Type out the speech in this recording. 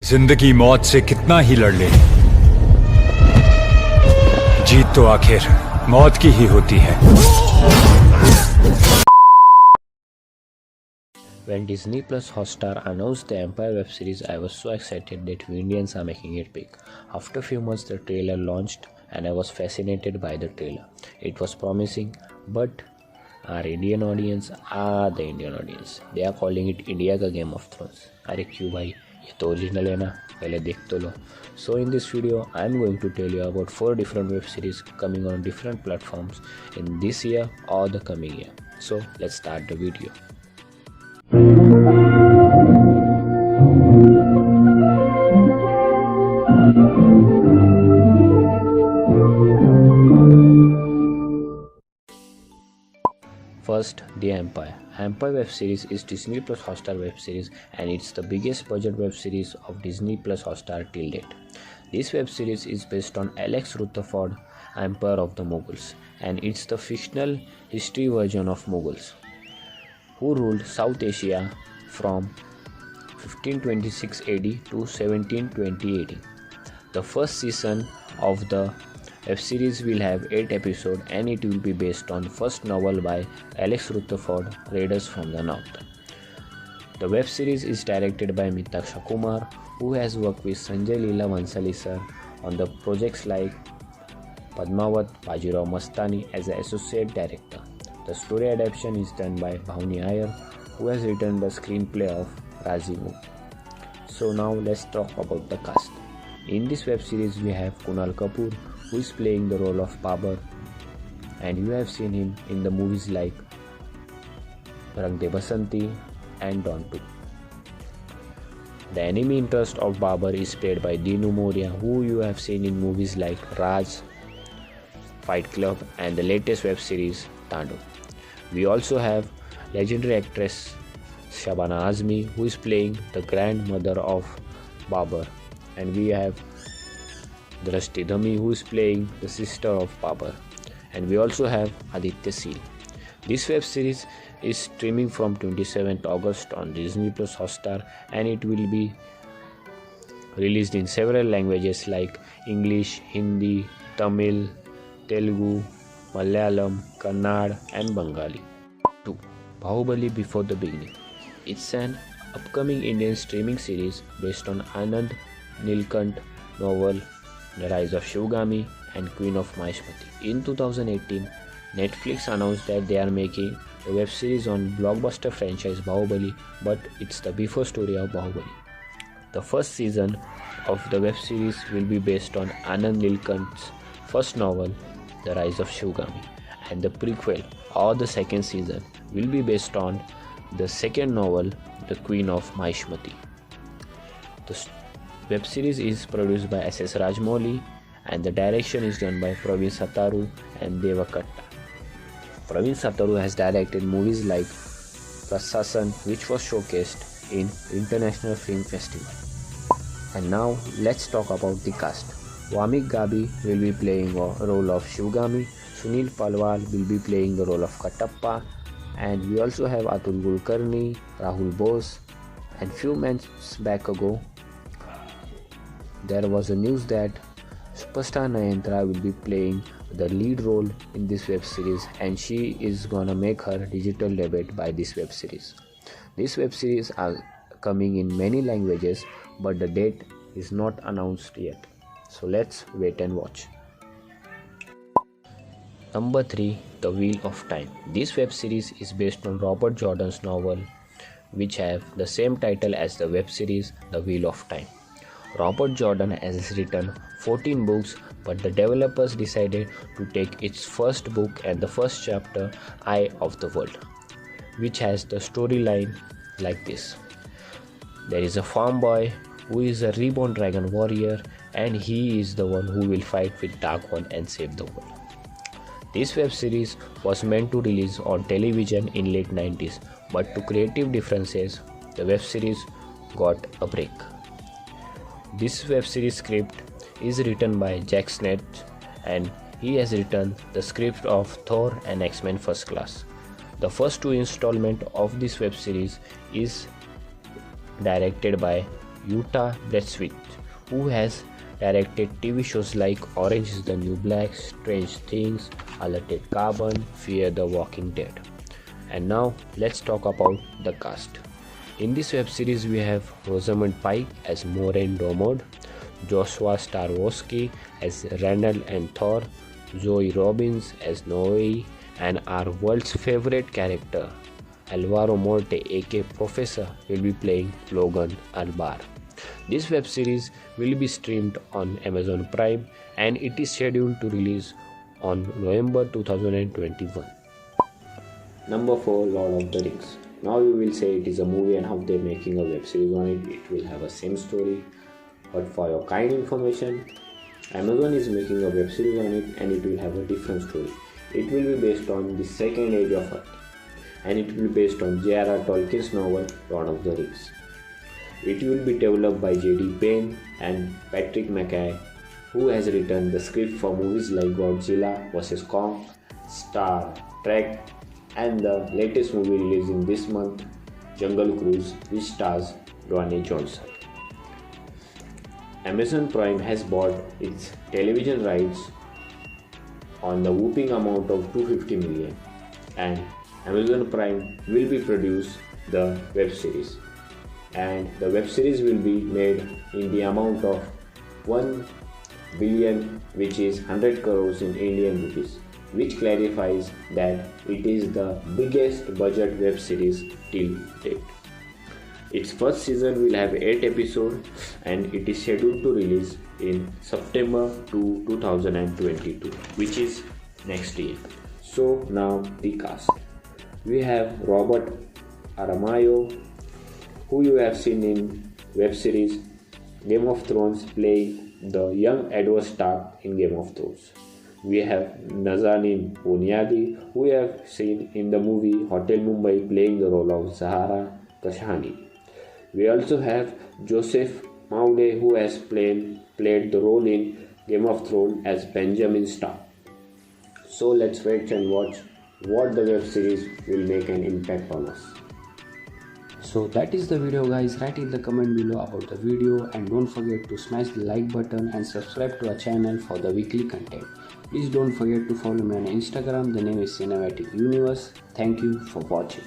जिंदगी मौत से कितना ही लड़ ले, जीत तो आखिर मौत की ही होती है। When Disney Plus Hotstar announced the Empire web series, I was so excited that we Indians are making it big. After a few months, the trailer launched and I was fascinated by the trailer. It was promising, but our Indian audience are the Indian audience. They are calling it India का Game of Thrones. अरे क्यों भाई, ये तो original है ना, पहले देख तो लो. So in this video, I am going to tell you about 4 different web series coming on different platforms in this year or the coming year. So let's start the video. First, The Empire. Empire web series is Disney Plus Hotstar web series and it's the biggest budget web series of Disney Plus Hotstar till date. This web series is based on Alex Rutherford, Empire of the Mughals, and it's the fictional history version of Mughals, who ruled South Asia from 1526 AD to 1720 AD. The first season of the web series will have 8 episodes and it will be based on first novel by Alex Rutherford, Raiders from the North. The web series is directed by Mitaksha Kumar, who has worked with Sanjay Leela Bhansali sir on the projects like Padmavat Bajirao Mastani as an associate director. The story adaptation is done by Bhavani Iyer, who has written the screenplay of Razimu. So now let's talk about the cast. In this web series we have Kunal Kapoor, who is playing the role of Babar, and you have seen him in the movies like Rang De Basanti and Don 2. The enemy interest of Babar is played by Dinu Moria, who you have seen in movies like Raj, Fight Club and the latest web series Tando. We also have legendary actress Shabana Azmi, who is playing the grandmother of Babar, and we have Drashti Dhami, who is playing the sister of Babar, and we also have Aditya Seal. This web series is streaming from 27th August on Disney Plus Hotstar, and it will be released in several languages like English, Hindi, Tamil, Telugu, Malayalam, Kannada and Bengali. 2. Bahubali Before the Beginning. It's an upcoming Indian streaming series based on Anand Nilkant novel The Rise of Shivgami and Queen of Maheshmati. In 2018, Netflix announced that they are making a web series on blockbuster franchise Bahubali, but it's the before story of Bahubali. The first season of the web series will be based on Anand Nilkant's first novel The Rise of Shivgami, and the prequel or the second season will be based on the second novel The Queen of Maheshmati. The web series is produced by S.S. Rajmouli and the direction is done by Praveen Sataru and Devakatta. Praveen Sataru has directed movies like Prasasan, which was showcased in International Film Festival. And now let's talk about the cast. Vamik Gabi will be playing the role of Shivgami, Sunil Palwal will be playing the role of Katappa, and we also have Atul Kulkarni, Rahul Bose, and few months back ago there was a news that superstar Nayanthara will be playing the lead role in this web series, and she is gonna make her digital debut by this web series. This web series are coming in many languages, but the date is not announced yet. So let's wait and watch. Number 3. The Wheel of Time. This web series is based on Robert Jordan's novel, which have the same title as the web series The Wheel of Time. Robert Jordan has written 14 books, but the developers decided to take its first book and the first chapter, Eye of the World, which has the storyline like this. There is a farm boy who is a reborn dragon warrior, and he is the one who will fight with Dark One and save the world. This web series was meant to release on television in late 90s, but to creative differences, the web series got a break. This web series script is written by Jack Sennett, and he has written the script of Thor and X-Men First Class. The first 2 installments of this web series is directed by Utah Bretswich, who has directed TV shows like Orange is the New Black, Strange Things, Altered Carbon, Fear the Walking Dead. And now let's talk about the cast. In this web series we have Rosamund Pike as Maureen Dormod, Joshua Starwoski as Randall and Thor, Zoe Robbins as Noe, and our world's favorite character Alvaro Morte aka Professor will be playing Logan Albar. This web series will be streamed on Amazon Prime and it is scheduled to release on November 2021. Number 4, Lord of the Rings. Now you will say it is a movie and how they are making a web series on it. It will have a same story. But for your kind information, Amazon is making a web series on it and it will have a different story. It will be based on the Second Age of Earth and it will be based on J.R.R. Tolkien's novel Lord of the Rings. It will be developed by J.D. Payne and Patrick Mackay, who has written the script for movies like Godzilla vs. Kong, Star Trek, and the latest movie releasing this month, Jungle Cruise, which stars Dwayne Johnson. Amazon Prime has bought its television rights on the whopping amount of $250 million, and Amazon Prime will be produce the web series, and the web series will be made in the amount of 1 billion, which is 100 crores in Indian rupees, which clarifies that it is the biggest budget web series till date. Its first season will have 8 episodes and it is scheduled to release in September 2022, which is next year. So now the cast. We have Robert Aramayo, who you have seen in web series Game of Thrones, playing the young Edward Stark in Game of Thrones. We have Nazanin Boniadi, who we have seen in the movie Hotel Mumbai, playing the role of Zahara Kashani. We also have Joseph Maude, who has played the role in Game of Thrones as Benjamin Stark. So let's wait and watch what the web series will make an impact on us. So that is the video guys. Write in the comment below about the video and don't forget to smash the like button and subscribe to our channel for the weekly content. Please don't forget to follow me on Instagram. The name is Cinematic Universe. Thank you for watching.